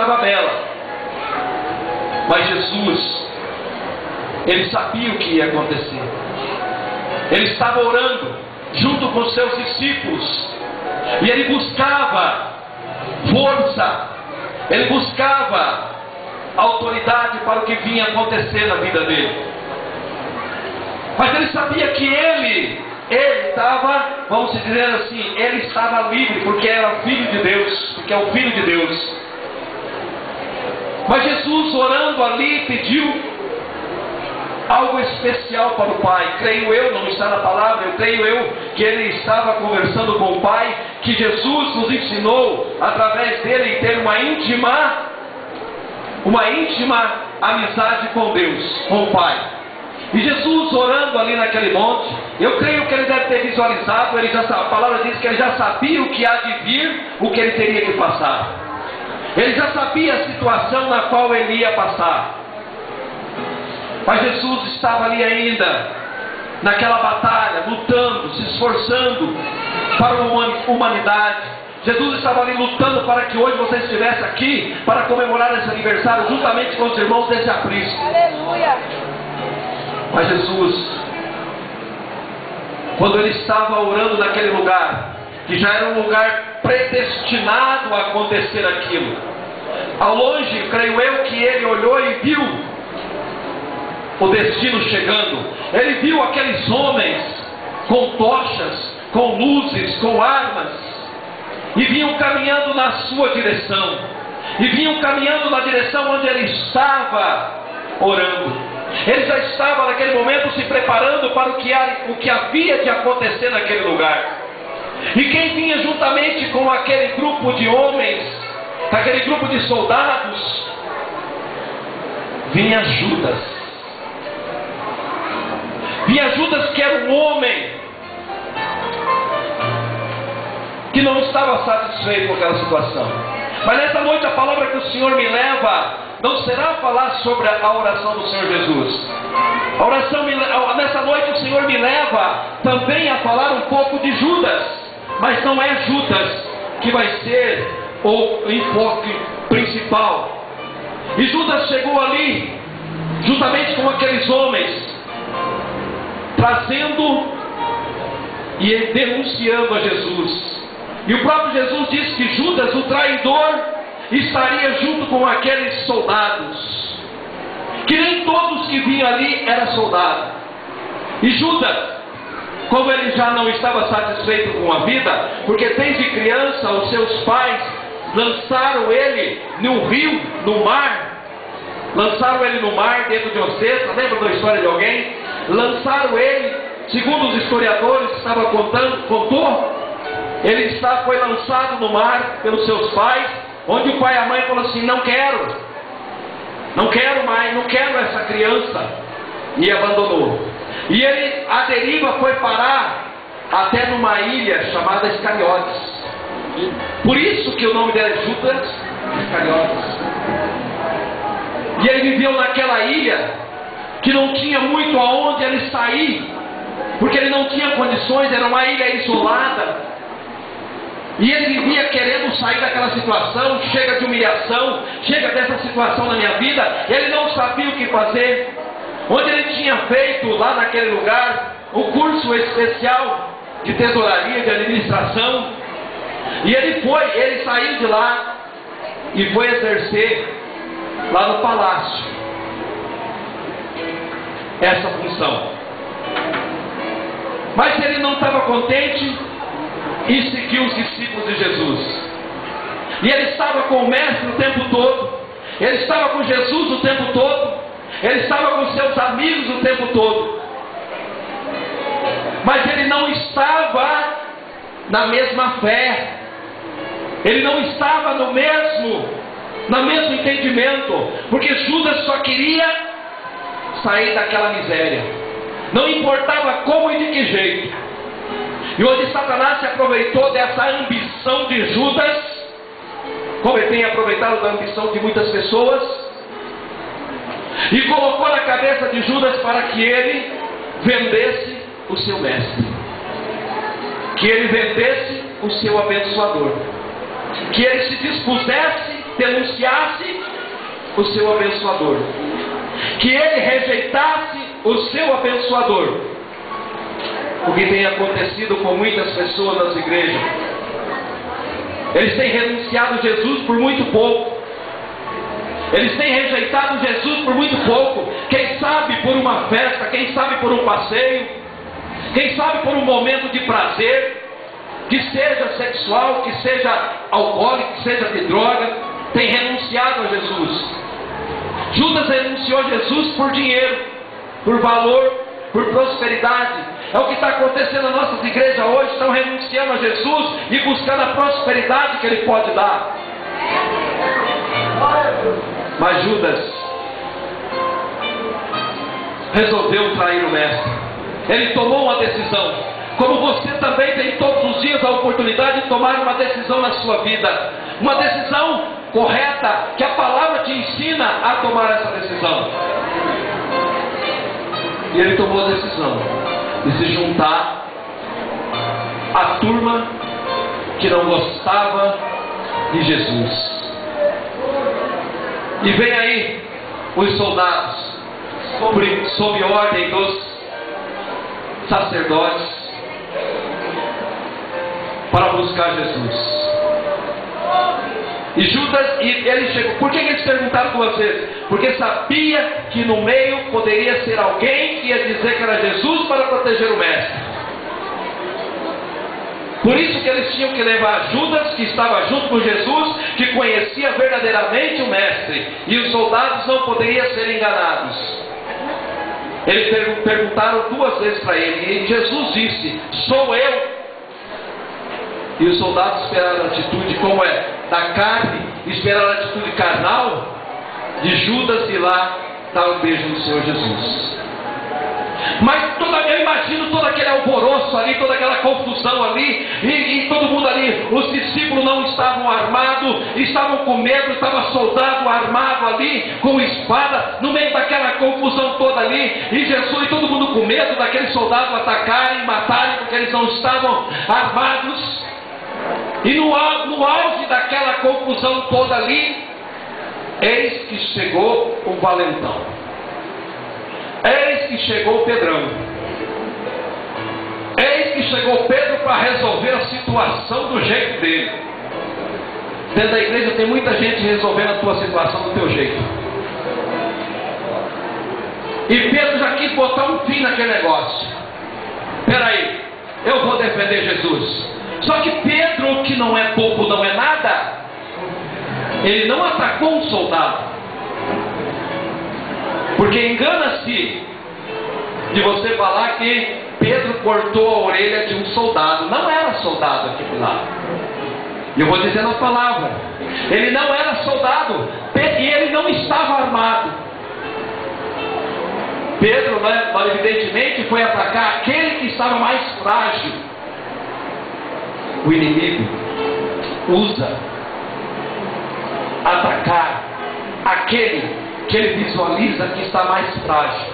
estava bela. Mas Jesus, ele sabia o que ia acontecer. Ele estava orando junto com os seus discípulos. E ele buscava força. Ele buscava autoridade para o que vinha acontecer na vida dele. Mas ele sabia que ele estava, vamos dizer assim, ele estava livre, porque era filho de Deus, porque é o filho de Deus. Mas Jesus, orando ali, pediu algo especial para o Pai. Creio eu, não está na palavra, eu creio eu que ele estava conversando com o Pai, que Jesus nos ensinou através dele ter uma íntima amizade com Deus, com o Pai. E Jesus orando ali naquele monte, eu creio que ele deve ter visualizado, a palavra diz que ele já sabia o que há de vir, o que ele teria que passar. Ele já sabia a situação na qual ele ia passar. Mas Jesus estava ali ainda, naquela batalha, lutando, se esforçando para a humanidade. Jesus estava ali lutando para que hoje você estivesse aqui, para comemorar esse aniversário, juntamente com os irmãos desse aprisco. Aleluia! Mas Jesus, quando ele estava orando naquele lugar, que já era um lugar predestinado a acontecer aquilo, ao longe, creio eu que ele olhou e viu o destino chegando. Ele viu aqueles homens com tochas, com luzes, com armas, e vinham caminhando na sua direção, e vinham caminhando na direção onde ele estava orando. Ele já estava naquele momento se preparando para o que havia de acontecer naquele lugar. E quem vinha juntamente com aquele grupo de homens, aquele grupo de soldados, vinha Judas. Vinha Judas, que era um homem que não estava satisfeito com aquela situação. Mas nessa noite a palavra que o Senhor me leva não será falar sobre a oração do Senhor Jesus. Nessa noite o Senhor me leva também a falar um pouco de Judas. Mas não é Judas que vai ser o enfoque principal. E Judas chegou ali, juntamente com aqueles homens, trazendo e denunciando a Jesus. E o próprio Jesus disse que Judas, o traidor, estaria junto com aqueles soldados, que nem todos que vinham ali eram soldados. E Judas, como ele já não estava satisfeito com a vida, porque desde criança os seus pais lançaram ele no rio, no mar, lançaram ele no mar dentro de uma cesta. Lembra da história de alguém? Lançaram ele, segundo os historiadores estava contou, ele foi lançado no mar pelos seus pais, onde o pai e a mãe falaram assim: não quero mais, não quero essa criança, e abandonou. E ele, a deriva, foi parar até numa ilha chamada Iscariotes. Por isso que o nome dele é Judas Iscariotes. E ele viveu naquela ilha que não tinha muito aonde ele sair, porque ele não tinha condições, era uma ilha isolada. E ele vivia querendo sair daquela situação. Chega de humilhação, chega dessa situação na minha vida. Ele não sabia o que fazer. Onde ele tinha feito lá naquele lugar um curso especial de tesouraria, de administração. E ele saiu de lá e foi exercer lá no palácio essa função. Mas ele não estava contente e seguiu os discípulos de Jesus. E ele estava com o mestre o tempo todo. Ele estava com Jesus o tempo todo. Ele estava com seus amigos o tempo todo. Mas ele não estava na mesma fé. Ele não estava no mesmo entendimento. Porque Judas só queria sair daquela miséria. Não importava como e de que jeito. E onde Satanás se aproveitou dessa ambição de Judas, como ele tem aproveitado da ambição de muitas pessoas, e colocou na cabeça de Judas para que ele vendesse o seu mestre, que ele vendesse o seu abençoador, que ele se dispusesse denunciasse o seu abençoador, que ele rejeitasse o seu abençoador. O que tem acontecido com muitas pessoas nas igrejas, eles têm renunciado a Jesus por muito pouco, eles têm rejeitado Jesus por muito pouco. Quem sabe por uma festa, quem sabe por um passeio, quem sabe por um momento de prazer, que seja sexual, que seja alcoólico, que seja de droga, tem renunciado a Jesus. Judas renunciou a Jesus por dinheiro, por valor, por prosperidade. É o que está acontecendo nas nossas igrejas hoje. Estão renunciando a Jesus e buscando a prosperidade que Ele pode dar. Mas Judas resolveu trair o Mestre. Ele tomou uma decisão. Como você também tem todos os dias a oportunidade de tomar uma decisão na sua vida. Uma decisão correta, que a palavra te ensina a tomar essa decisão. E ele tomou a decisão de se juntar à turma que não gostava de Jesus. E vem aí os soldados, sob ordem dos sacerdotes, para buscar Jesus. E Judas, ele chegou. Por que eles perguntaram duas vezes? Porque sabia que no meio poderia ser alguém que ia dizer que era Jesus para proteger o Mestre. Por isso que eles tinham que levar Judas, que estava junto com Jesus, que conhecia verdadeiramente o Mestre. E os soldados não poderiam ser enganados. Eles perguntaram duas vezes para ele, e Jesus disse: sou eu. E os soldados esperaram a atitude, como é, da carne, esperaram a atitude carnal de Judas ir lá dar um beijo no Senhor Jesus. Mas eu imagino todo aquele alvoroço ali, toda aquela confusão ali, e todo mundo ali, os discípulos não estavam armados, estavam com medo, estava soldado armado ali, com espada, no meio daquela confusão toda ali, e Jesus e todo mundo com medo daqueles soldados atacarem, matarem, porque eles não estavam armados. E no auge daquela confusão toda ali, eis que chegou o valentão. Eis que chegou o Pedrão. Eis que chegou Pedro para resolver a situação do jeito dele. Dentro da igreja tem muita gente resolvendo a tua situação do teu jeito. E Pedro já quis botar um fim naquele negócio. Peraí, eu vou defender Jesus. Só que Pedro, que não é bobo, não é nada, ele não atacou um soldado. Porque engana-se de você falar que Pedro cortou a orelha de um soldado. Não era soldado aquele lá. E eu vou dizer na palavra, ele não era soldado, e ele não estava armado. Pedro, evidentemente, foi atacar aquele que estava mais frágil. O inimigo usa atacar aquele que ele visualiza que está mais frágil.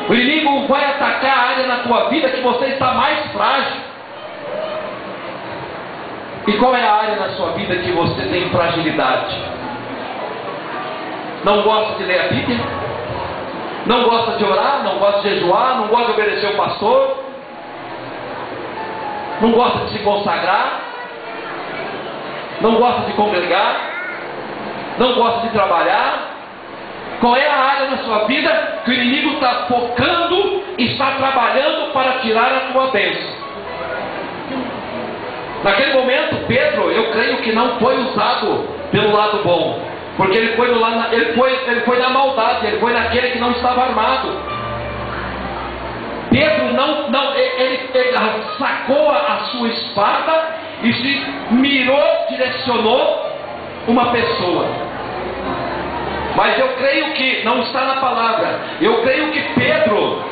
O inimigo vai atacar a área na tua vida que você está mais frágil. E qual é a área na sua vida que você tem fragilidade? Não gosta de ler a Bíblia? Não gosta de orar? Não gosta de jejuar? Não gosta de obedecer o pastor? Não gosta de se consagrar? Não gosta de congregar? Não gosta de trabalhar? Qual é a área na sua vida que o inimigo está focando e está trabalhando para tirar a tua bênção? Naquele momento, Pedro, eu creio que não foi usado pelo lado bom, porque ele foi na maldade, ele foi naquele que não estava armado. Pedro ele sacou a sua espada e se mirou, direcionou uma pessoa. Mas eu creio que não está na palavra. Eu creio que Pedro,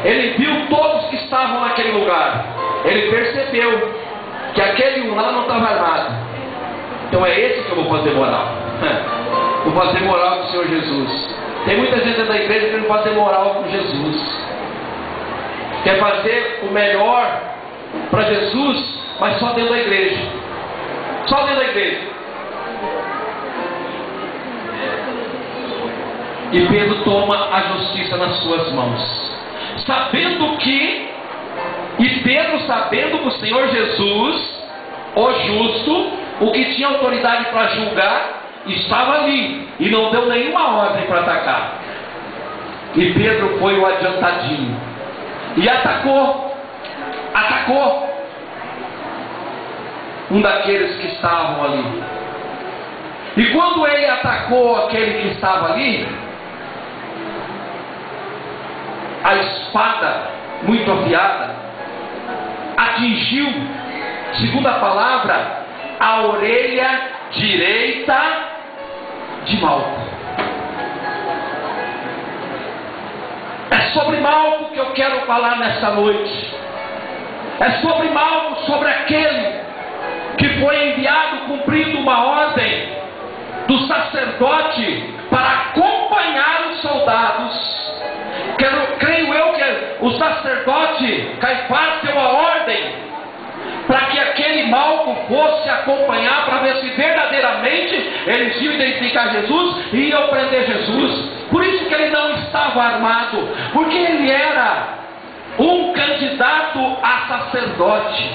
ele viu todos que estavam naquele lugar. Ele percebeu que aquele um lá não estava armado. Então é esse que eu vou fazer moral. Vou fazer moral com o Senhor Jesus. Tem muita gente da igreja querendo fazer moral com Jesus. Quer fazer o melhor para Jesus, mas só dentro da igreja. Só dentro da igreja. E Pedro toma a justiça nas suas mãos, Pedro sabendo que o Senhor Jesus, o justo, o que tinha autoridade para julgar, estava ali e não deu nenhuma ordem para atacar. E Pedro foi o adiantadinho e atacou um daqueles que estavam ali. E quando ele atacou aquele que estava ali, a espada muito afiada atingiu, segundo a palavra, a orelha direita de Malco. É sobre Malco que eu quero falar nessa noite. É sobre Malco, sobre aquele que foi enviado cumprindo uma ordem do sacerdote para acompanhar os soldados. Creio eu que o sacerdote Caifás deu a ordem para que aquele Malco fosse acompanhar, para ver se verdadeiramente eles iam identificar Jesus e iam prender Jesus. Por isso que ele não estava armado, porque ele era um candidato a sacerdote.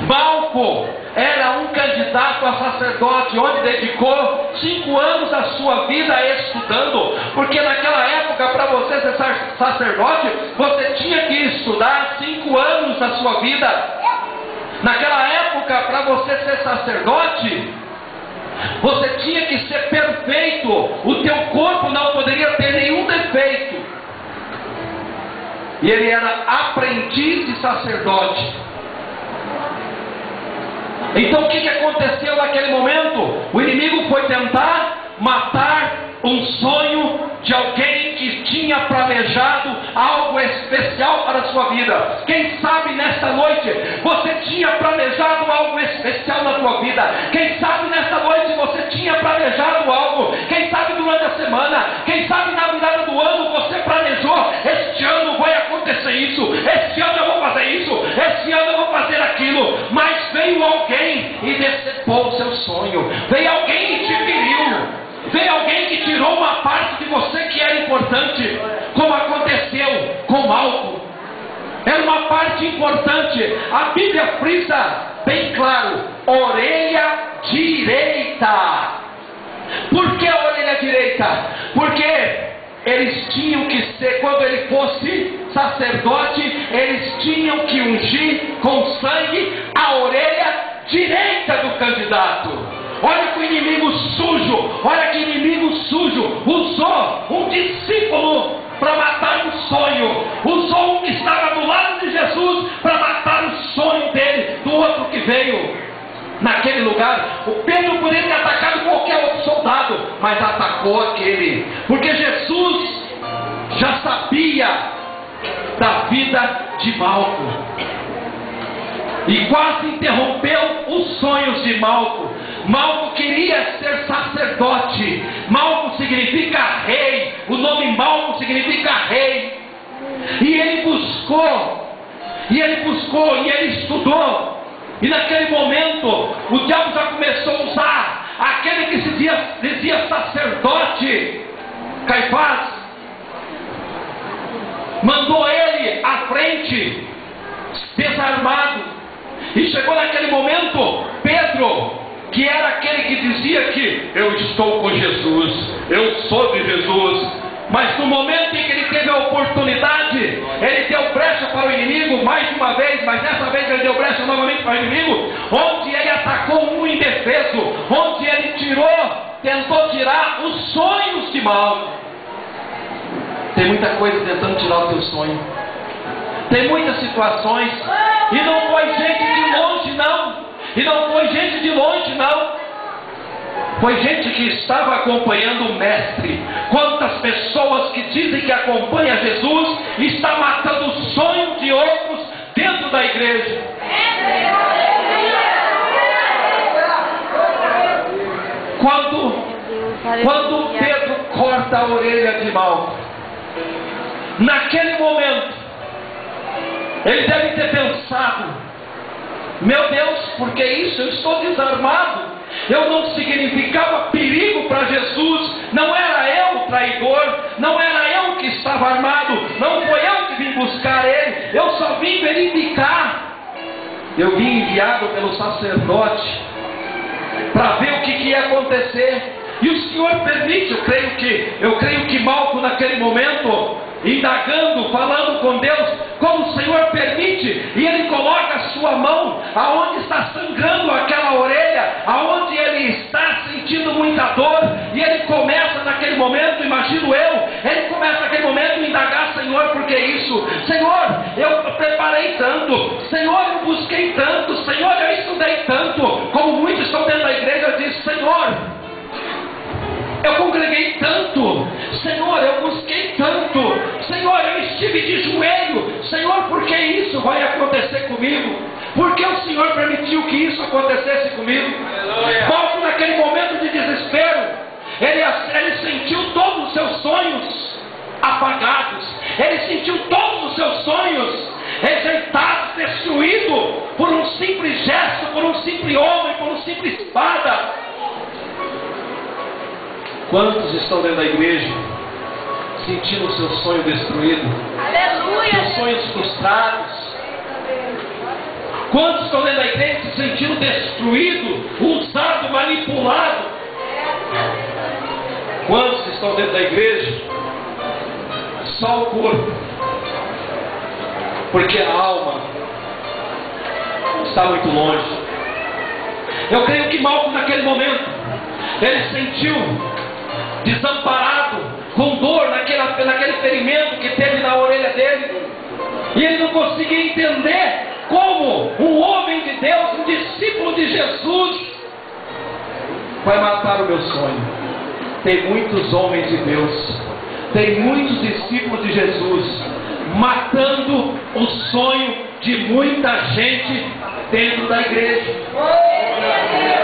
Malco era um candidato a sacerdote, onde dedicou 5 anos da sua vida estudando, porque naquela época, para você ser sacerdote, você tinha que estudar 5 anos da sua vida. Naquela época, para você ser sacerdote, você tinha que ser perfeito, o teu corpo não poderia ter nenhum defeito. E ele era aprendiz de sacerdote. Então o que aconteceu naquele momento? O inimigo foi tentar matar um sonho de alguém que tinha planejado algo especial para a sua vida. Quem sabe nesta noite você tinha planejado algo especial na tua vida. Quem sabe nesta noite você tinha planejado algo. Quem sabe durante a semana, quem sabe na virada do ano você planejou: este ano vai acontecer isso, este ano eu vou fazer isso, este ano eu vou fazer aquilo. Mas veio alguém e decepou o seu sonho. Veio alguém e te feriu. Veio alguém que tirou uma parte de você que era importante, como aconteceu com Malco. Era uma parte importante. A Bíblia frisa bem claro: orelha direita. Por que a orelha direita? Porque eles tinham que ser, quando ele fosse sacerdote, eles tinham que ungir com sangue a orelha direita do candidato. Olha que inimigo sujo, olha que inimigo sujo usou um discípulo para matar um sonho, usou um que estava do lado de Jesus para matar o sonho dele, do outro que veio naquele lugar. O Pedro poderia ter atacado qualquer outro soldado, mas atacou aquele, porque Jesus já sabia da vida de Malco e quase interrompeu os sonhos de Malco. Malco queria ser sacerdote. Malco significa rei. O nome Malco significa rei. E ele buscou, e ele estudou. E naquele momento, o diabo já começou a usar aquele que se dizia sacerdote, Caifás. Mandou ele à frente, desarmado. E chegou naquele momento, Pedro, que era aquele que dizia que eu estou com Jesus, eu sou de Jesus, mas no momento em que ele teve a oportunidade, ele deu brecha para o inimigo mais de uma vez, mas dessa vez ele deu brecha novamente para o inimigo, onde ele atacou um indefeso, onde ele tentou tirar os sonhos de Malco. Tem muita coisa tentando tirar o teu sonho, tem muitas situações, e não foi gente de longe não. E não foi gente de longe não, foi gente que estava acompanhando o mestre. Quantas pessoas que dizem que acompanham Jesus está matando o sonho de outros dentro da igreja. Quando Pedro corta a orelha de Malco, naquele momento ele deve ter pensado: meu Deus, por que isso? Eu estou desarmado. Eu não significava perigo para Jesus. Não era eu o traidor. eu só vim verificar. Eu vim enviado pelo sacerdote para ver o que ia acontecer. E o Senhor permite, eu creio que Malco naquele momento, indagando, falando com Deus, como o Senhor permite, e ele coloca a sua mão aonde está sangrando aquela orelha, aonde ele está sentindo muita dor, e ele começa naquele momento, imagino eu, ele começa naquele momento a indagar: Senhor, por que isso? Senhor, eu preparei tanto, Senhor, eu busquei tanto, Senhor, eu estudei tanto. Como muitos estão dentro da igreja, diz: Senhor, eu congreguei tanto, Senhor, eu busquei tanto, Senhor, eu estive de joelho, Senhor, por que isso vai acontecer comigo? Por que o Senhor permitiu que isso acontecesse comigo? Paulo, naquele momento de desespero, ele sentiu todos os seus sonhos apagados, ele sentiu todos os seus sonhos rejeitados, destruídos por um simples gesto, por um simples homem, por uma simples espada. Quantos estão dentro da igreja sentindo o seu sonho destruído? Aleluia! Seus sonhos frustrados? Quantos estão dentro da igreja se sentindo destruído, usado, manipulado? Quantos estão dentro da igreja? Só o corpo, porque a alma está muito longe. Eu creio que Malco naquele momento, ele sentiu desamparado, com dor naquele ferimento que teve na orelha dele, e ele não conseguia entender como um homem de Deus, um discípulo de Jesus, vai matar o meu sonho. Tem muitos homens de Deus, tem muitos discípulos de Jesus matando o sonho de muita gente dentro da igreja.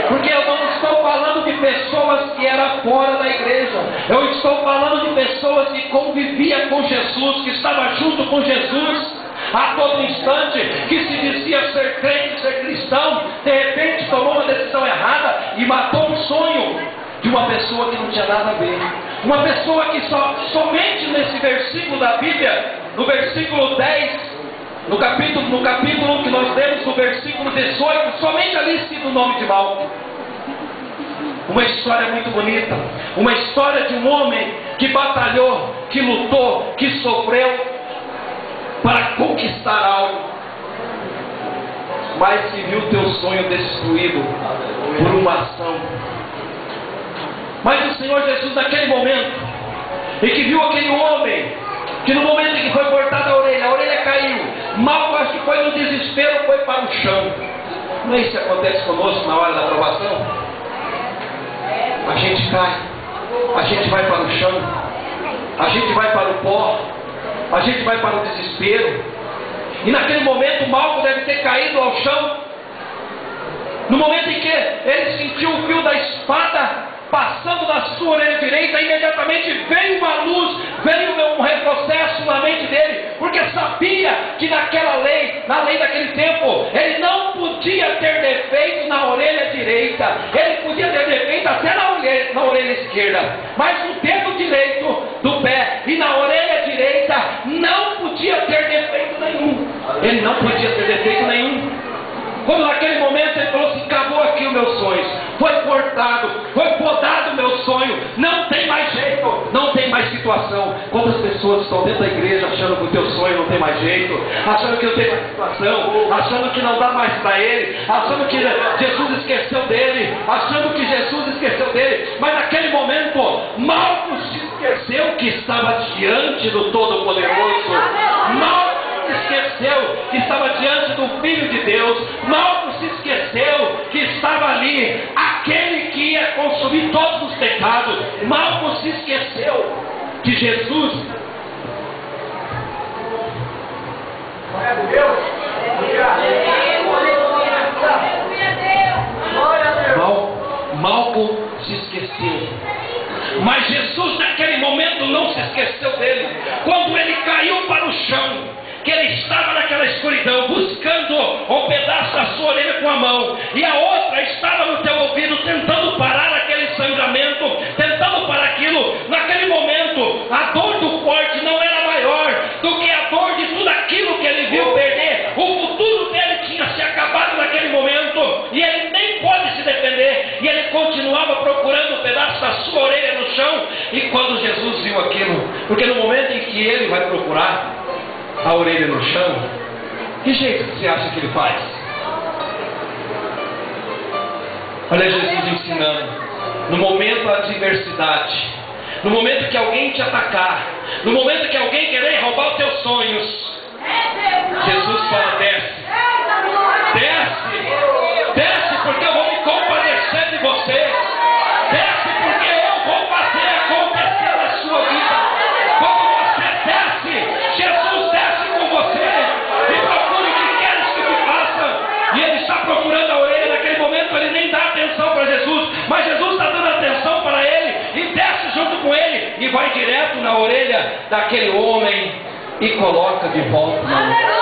Porque eu não estou falando de pessoas que eram fora da igreja, eu estou falando de pessoas que conviviam com Jesus, que estavam junto com Jesus a todo instante, que se dizia ser crente, ser cristão, de repente tomou uma decisão errada e matou um sonho de uma pessoa que não tinha nada a ver. Uma pessoa que somente nesse versículo da Bíblia, no versículo 10, no capítulo que nós lemos, no versículo 18, somente ali cita o nome de Malco. Uma história muito bonita, uma história de um homem que batalhou, que lutou, que sofreu para conquistar algo, mas que viu teu sonho destruído por uma ação. Mas o Senhor Jesus, naquele momento, e que viu aquele homem, que no momento em que foi cortada a orelha caiu, Malco, acho que foi no desespero, foi para o chão. Não é isso que acontece conosco na hora da aprovação? A gente cai, a gente vai para o chão, a gente vai para o pó, a gente vai para o desespero. E naquele momento Malco deve ter caído ao chão, no momento em que ele sentiu o fio da espada passando da sua orelha direita. Imediatamente veio uma luz, veio um retrocesso na mente dele, porque sabia que naquela lei, na lei daquele tempo, ele não podia ter defeito na orelha direita, ele podia ter defeito até na orelha esquerda, mas no dedo direito do pé e na orelha direita não podia ter defeito nenhum. Ele não podia ter defeito nenhum. Quando naquele momento ele falou assim: acabou aqui os meus sonhos, foi cortado, foi podado o meu sonho, não tem mais jeito, não tem mais situação. Quantas pessoas estão dentro da igreja achando que o teu sonho não tem mais jeito, achando que não tem mais situação, achando que não dá mais para ele, achando que Jesus esqueceu dele, achando que Jesus esqueceu dele. Mas naquele momento Malco se esqueceu que estava diante do Todo-Poderoso. Malco esqueceu que estava diante do Filho de Deus. Malco se esqueceu que estava ali aquele que ia consumir todos os pecados. Malco se esqueceu que Jesus Malco se esqueceu, mas Jesus naquele momento não se esqueceu dele. Quando ele caiu para o chão, que ele estava naquela escuridão, buscando um pedaço da sua orelha com a mão, e a outra estava no teu ouvido, tentando parar aquele sangramento, tentando parar aquilo. Naquele momento, a dor do corte não era maior do que a dor de tudo aquilo que ele viu procurando um pedaço da sua orelha no chão. E quando Jesus viu aquilo, porque no momento em que ele vai procurar a orelha no chão, que jeito que você acha que ele faz? Olha Jesus ensinando, no momento da adversidade, no momento que alguém te atacar, no momento que alguém querer roubar os teus sonhos, Jesus fala: desce, desce, desce, porque eu vou me compadecer de você, desce, porque eu vou fazer acontecer na sua vida. Quando você desce, Jesus desce com você e procura o que queres que te faça. E ele está procurando a orelha. Naquele momento ele nem dá atenção para Jesus, mas Jesus está dando atenção para ele e desce junto com ele e vai direto na orelha daquele homem e coloca de volta na orelha.